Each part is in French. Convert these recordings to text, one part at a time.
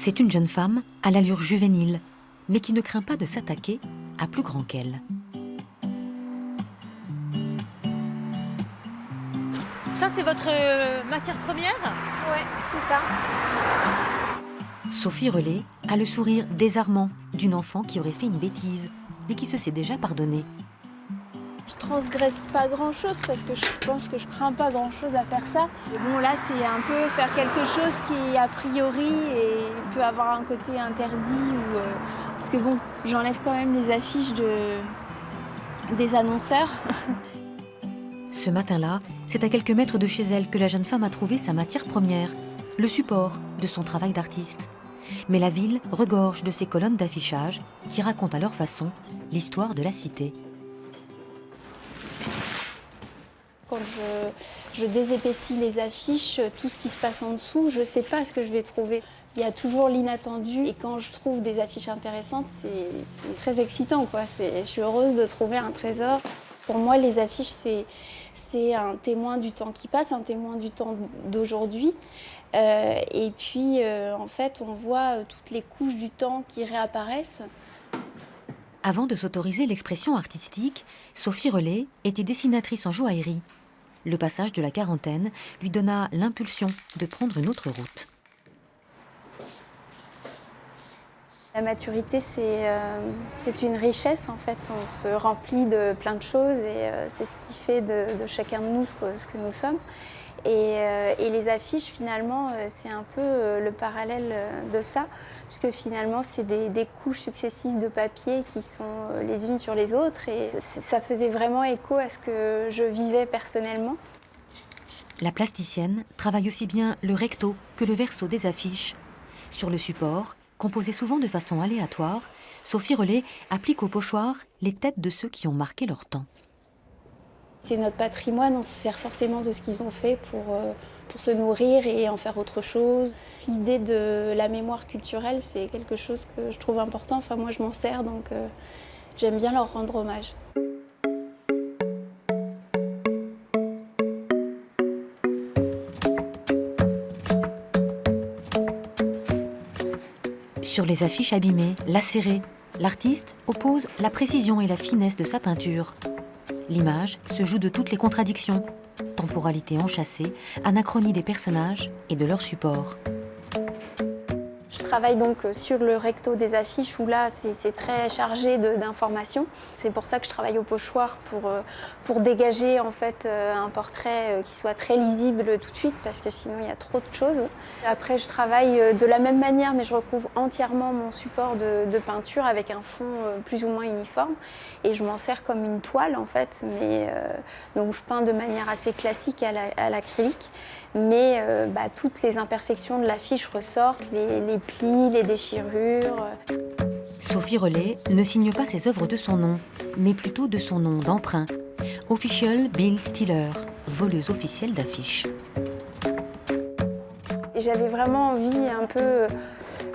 C'est une jeune femme à l'allure juvénile, mais qui ne craint pas de s'attaquer à plus grand qu'elle. Ça, c'est votre matière première? Ouais, c'est ça. Sophie Relais a le sourire désarmant d'une enfant qui aurait fait une bêtise, mais qui se sait déjà pardonnée. Je transgresse pas grand-chose parce que je pense que je crains pas grand-chose à faire ça. Et bon, là, c'est un peu faire quelque chose qui, a priori, peut avoir un côté interdit. Parce que bon, j'enlève quand même les affiches des annonceurs. Ce matin-là, c'est à quelques mètres de chez elle que la jeune femme a trouvé sa matière première, le support de son travail d'artiste. Mais la ville regorge de ces colonnes d'affichage qui racontent à leur façon l'histoire de la cité. Quand je désépaissis les affiches, tout ce qui se passe en dessous, je ne sais pas ce que je vais trouver. Il y a toujours l'inattendu et quand je trouve des affiches intéressantes, c'est très excitant, quoi. Je suis heureuse de trouver un trésor. Pour moi, les affiches, c'est un témoin du temps qui passe, un témoin du temps d'aujourd'hui. Et puis, en fait, on voit toutes les couches du temps qui réapparaissent. Avant de s'autoriser l'expression artistique, Sophie Relais était dessinatrice en joaillerie. Le passage de la quarantaine lui donna l'impulsion de prendre une autre route. La maturité, c'est une richesse, en fait. On se remplit de plein de choses et c'est ce qui fait de chacun de nous ce que nous sommes. Et les affiches, finalement, c'est un peu le parallèle de ça, puisque finalement, c'est des couches successives de papier qui sont les unes sur les autres. Et ça faisait vraiment écho à ce que je vivais personnellement. La plasticienne travaille aussi bien le recto que le verso des affiches. Sur le support, composé souvent de façon aléatoire, Sophie Relais applique au pochoir les têtes de ceux qui ont marqué leur temps. C'est notre patrimoine, on se sert forcément de ce qu'ils ont fait pour se nourrir et en faire autre chose. L'idée de la mémoire culturelle, c'est quelque chose que je trouve important. Enfin, moi, je m'en sers, donc j'aime bien leur rendre hommage. Sur les affiches abîmées, lacérées, l'artiste oppose la précision et la finesse de sa peinture. L'image se joue de toutes les contradictions, temporalité enchâssée, anachronie des personnages et de leur support. Je travaille donc sur le recto des affiches où là c'est très chargé d'informations. C'est pour ça que je travaille au pochoir pour dégager en fait un portrait qui soit très lisible tout de suite parce que sinon il y a trop de choses. Après je travaille de la même manière mais je recouvre entièrement mon support de peinture avec un fond plus ou moins uniforme et je m'en sers comme une toile en fait. Donc je peins de manière assez classique à l'acrylique mais toutes les imperfections de l'affiche ressortent, les plis, les déchirures. Sophie Relais ne signe pas ses œuvres de son nom, mais plutôt de son nom d'emprunt. Official Bill Stiller, voleuse officielle d'affiches. J'avais vraiment envie un peu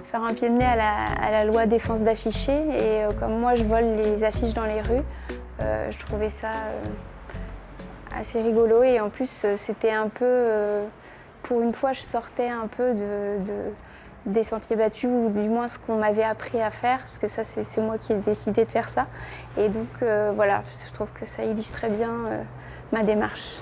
faire un pied de nez à la loi défense d'afficher et comme moi je vole les affiches dans les rues, je trouvais ça assez rigolo et en plus c'était un peu, pour une fois je sortais un peu des sentiers battus ou du moins ce qu'on m'avait appris à faire parce que ça c'est moi qui ai décidé de faire ça et donc voilà, je trouve que ça illustrait bien ma démarche.